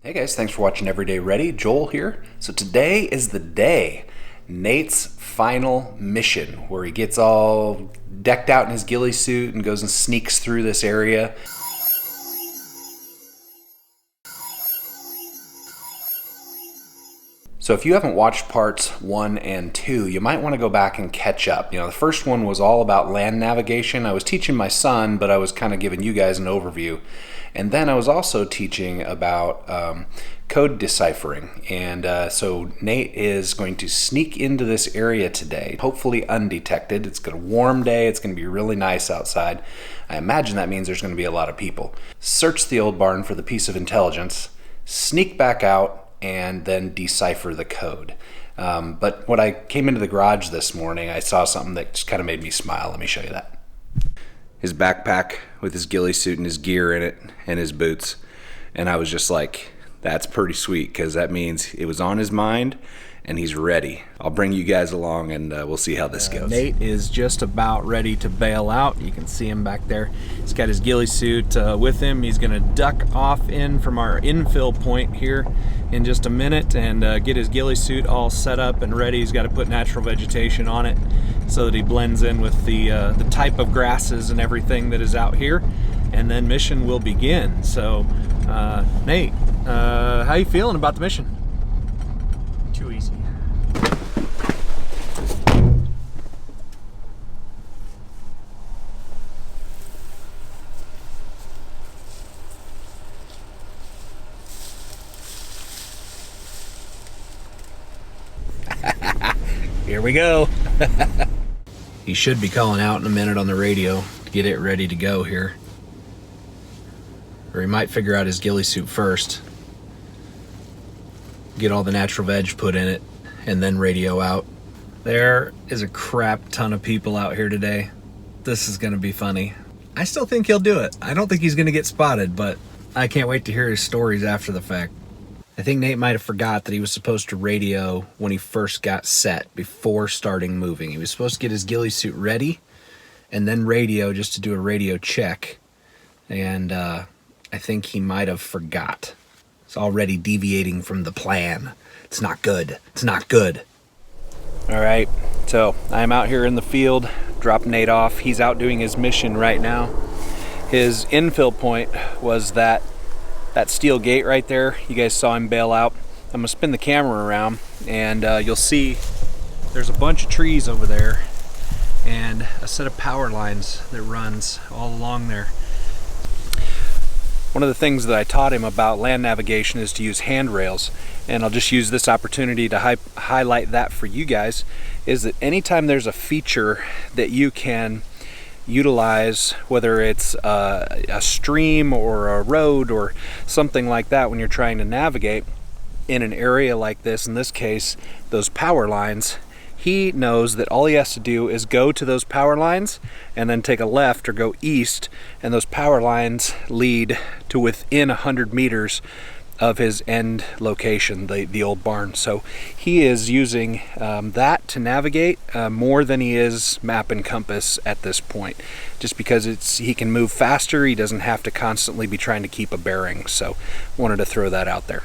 Hey guys, thanks for watching Everyday Ready. Joel here. So today is the day, Nate's final mission, where he gets all decked out in his ghillie suit and goes and sneaks through this area. So if you haven't watched parts 1 and 2, you might want to go back and catch up. The first one was all about land navigation. I was teaching my son, but I was kind of giving you guys an overview. And then I was also teaching about code deciphering. And so Nate is going to sneak into this area today, hopefully undetected. It's a warm day. It's going to be really nice outside. I imagine that means there's going to be a lot of people. Search the old barn for the piece of intelligence, sneak back out, and then decipher the code. But when I came into the garage this morning, I saw something that just kind of made me smile. Let me show you that. His backpack with his ghillie suit and his gear in it and his boots. And I was just like, that's pretty sweet, because that means it was on his mind and he's ready. I'll bring you guys along and we'll see how this goes. Nate is just about ready to bail out. You can see him back there. He's got his ghillie suit with him. He's gonna duck off in from our infill point here in just a minute and get his ghillie suit all set up and ready. He's got to put natural vegetation on it so that he blends in with the type of grasses and everything that is out here, and then mission will begin. So Nate, how you feeling about the mission? Too easy. Here we go. He should be calling out in a minute on the radio to get it ready to go here. Or he might figure out his ghillie suit first, get all the natural veg put in it, and then radio out. There is a crap ton of people out here today. This is gonna be funny. I still think he'll do it. I don't think he's gonna get spotted, but I can't wait to hear his stories after the fact. I think Nate might have forgot that he was supposed to radio when he first got set before starting moving. He was supposed to get his ghillie suit ready and then radio just to do a radio check. And I think he might have forgot. It's already deviating from the plan. It's not good. It's not good. All right, so I'm out here in the field, dropped Nate off. He's out doing his mission right now. His infill point was that steel gate right there. You guys saw him bail out. I'm gonna spin the camera around and you'll see there's a bunch of trees over there and a set of power lines that runs all along there. One of the things that I taught him about land navigation is to use handrails, and I'll just use this opportunity to highlight that for you guys, is that anytime there's a feature that you can utilize, whether it's a stream or a road or something like that, when you're trying to navigate in an area like this, in this case those power lines, he knows that all he has to do is go to those power lines and then take a left or go east, and those power lines lead to within 100 meters of his end location, the old barn. So he is using that to navigate more than he is map and compass at this point, just because he can move faster. He doesn't have to constantly be trying to keep a bearing. So wanted to throw that out there.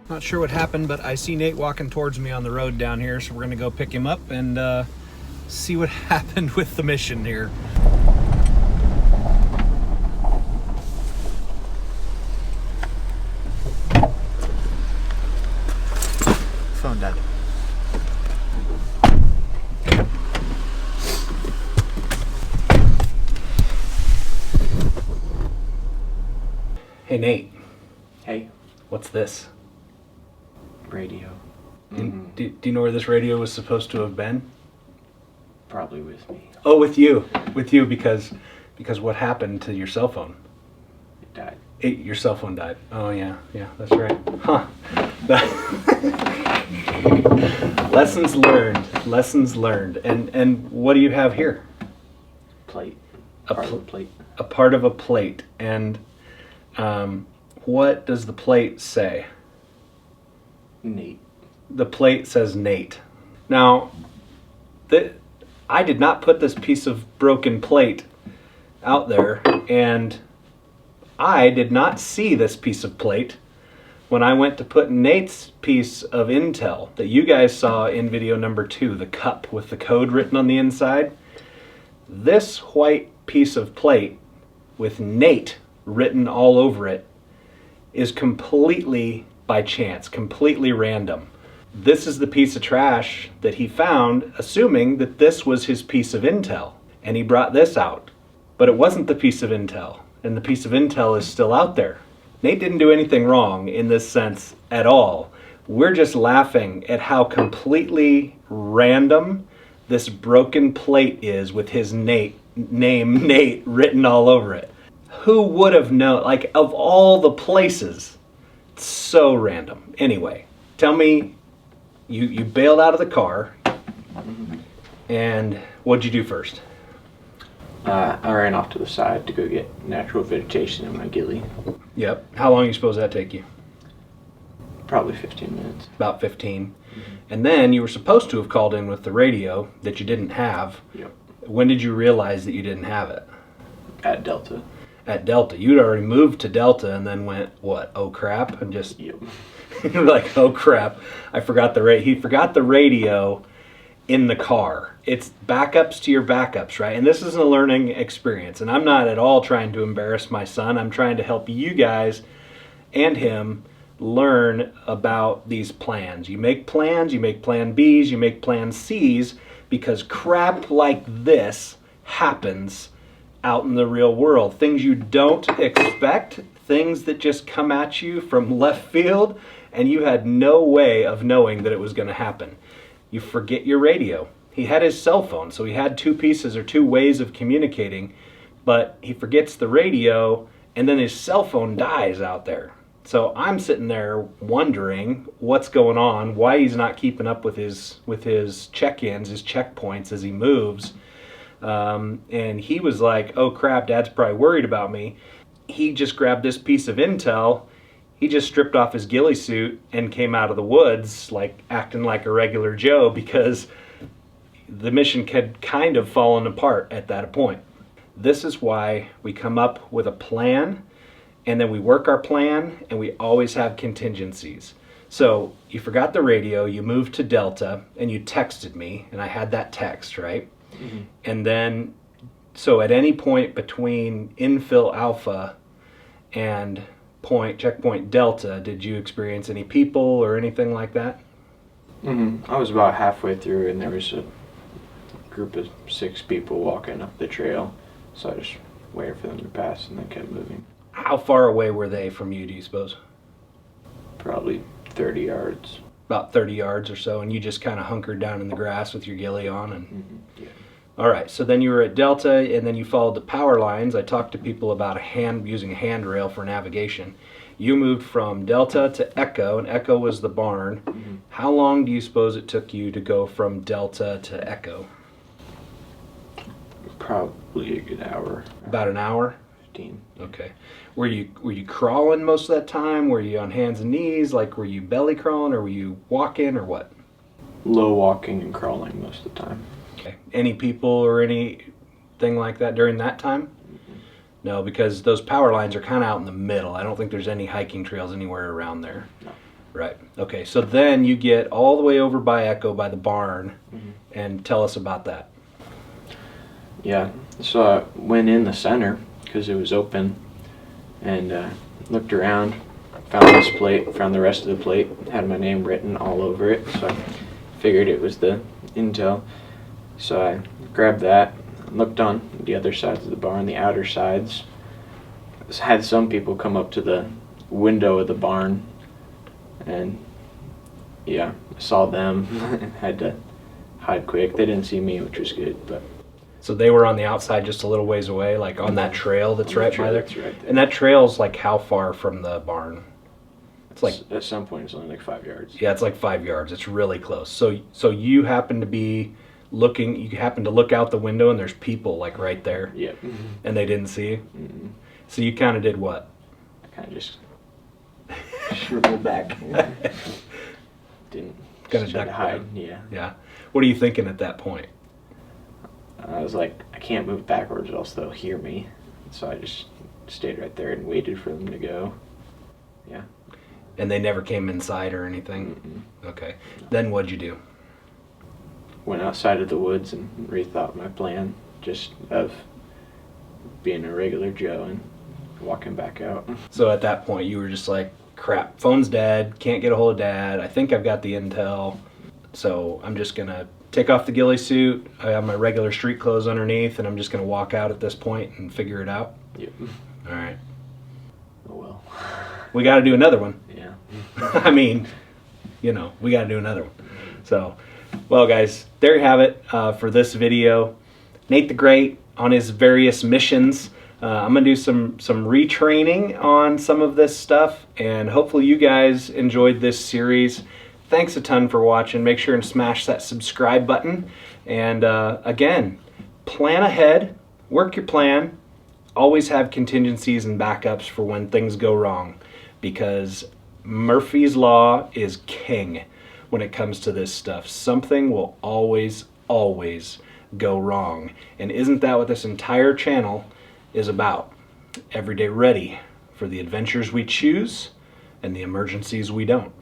Not sure what happened, but I see Nate walking towards me on the road down here, so we're gonna go pick him up and see what happened with the mission here. Phone died. Hey Nate, Hey, what's this? radio. Do you know where this radio was supposed to have been? Probably with me. Oh, with you, because what happened to your cell phone? It died. Your cell phone died. Oh yeah, that's right. Huh. Lessons learned. And what do you have here? Plate. A Part of a plate. A part of a plate. And what does the plate say? Nate. The plate says Nate. Now, I did not put this piece of broken plate out there, and I did not see this piece of plate when I went to put Nate's piece of intel that you guys saw in video number 2, the cup with the code written on the inside. This white piece of plate with Nate written all over it is completely by chance, completely random. This is the piece of trash that he found, assuming that this was his piece of intel, and he brought this out. But it wasn't the piece of intel, and the piece of intel is still out there. Nate didn't do anything wrong in this sense at all. We're just laughing at how completely random this broken plate is with his name Nate written all over it. Who would have known? Like, of all the places, it's so random. Anyway, tell me, you bailed out of the car, and what'd you do first? I ran off to the side to go get natural vegetation in my ghillie. Yep. How long do you suppose that take you? Probably 15 minutes. About 15. And then you were supposed to have called in with the radio that you didn't have. Yep. When did you realize that you didn't have it? At Delta. At Delta. You'd already moved to Delta and then went, what, oh crap? And just, Yep. like, oh crap. I forgot he forgot the radio in the car. It's backups to your backups, right? And this is a learning experience. And I'm not at all trying to embarrass my son. I'm trying to help you guys and him learn about these plans. You make plans, you make plan Bs, you make plan Cs, because crap like this happens out in the real world. Things you don't expect, things that just come at you from left field, and you had no way of knowing that it was going to happen. You forget your radio. He had his cell phone, so he had two pieces or two ways of communicating, but he forgets the radio, and then his cell phone dies out there. So I'm sitting there wondering what's going on, why he's not keeping up with his check-ins, his checkpoints as he moves. And he was like, oh crap, Dad's probably worried about me. He just grabbed this piece of intel. He just stripped off his ghillie suit and came out of the woods like acting like a regular Joe, because the mission had kind of fallen apart at that point. This is why we come up with a plan, and then we work our plan, and we always have contingencies. So you forgot the radio, you moved to Delta, and you texted me, and I had that text, right? Mm-hmm. And then, so at any point between infill Alpha and checkpoint Delta, did you experience any people or anything like that? Mm-hmm. I was about halfway through, and there was a group of 6 people walking up the trail, so I just waited for them to pass and then kept moving. How far away were they from you, do you suppose? Probably 30 yards. About 30 yards or so, and you just kind of hunkered down in the grass with your ghillie on? And Mm-hmm. Yeah. All right, so then you were at Delta, and then you followed the power lines. I talked to people about using a handrail for navigation. You moved from Delta to Echo, and Echo was the barn. Mm-hmm. How long do you suppose it took you to go from Delta to Echo? Probably a good hour. About an hour? 15. Okay. Were you crawling most of that time? Were you on hands and knees? Like, were you belly crawling, or were you walking, or what? Low walking and crawling most of the time. Okay. Any people or anything like that during that time? Mm-hmm. No, because those power lines are kind of out in the middle. I don't think there's any hiking trails anywhere around there. No. Right. Okay, so then you get all the way over by Echo, by the barn, Mm-hmm. and tell us about that. Yeah, so I went in the center because it was open, and looked around, found this plate, found the rest of the plate, had my name written all over it, so I figured it was the intel. So I grabbed that, looked on the other sides of the barn, the outer sides. Had some people come up to the window of the barn, and yeah, I saw them. Had to hide quick. They didn't see me, which was good, but. So they were on the outside just a little ways away, like on that trail that's right by there? That's right there. And that trail's like how far from the barn? It's like, at some point it's only like 5 yards. yeah, it's like 5 yards. It's really close. So you happen to be you happen to look out the window, and there's people like right there, Yep. and they didn't see you? Mm-hmm. So you kind of did what? I kind of just shriveled back. didn't. Gotta Just tried to duck hide. down. Yeah. Yeah. What are you thinking at that point? I was like, I can't move backwards, or else they'll hear me. So I just stayed right there and waited for them to go. Yeah. And they never came inside or anything? Mm-mm. Okay. Then what'd you do? Went outside of the woods and rethought my plan, just of being a regular Joe and walking back out. So at that point, you were just like, crap, phone's dead, can't get a hold of Dad, I think I've got the intel, so I'm just going to take off the ghillie suit, I have my regular street clothes underneath, and I'm just going to walk out at this point and figure it out? Yep. All right. Oh well. We got to do another one. Yeah. I mean, we got to do another one. So, well, guys, there you have it for this video. Nate the Great on his various missions. I'm going to do some retraining on some of this stuff, and hopefully you guys enjoyed this series. Thanks a ton for watching. Make sure and smash that subscribe button. And again, plan ahead, work your plan. Always have contingencies and backups for when things go wrong, because Murphy's Law is king when it comes to this stuff. Something will always go wrong. And isn't that what this entire channel is about? Every day ready for the adventures we choose and the emergencies we don't.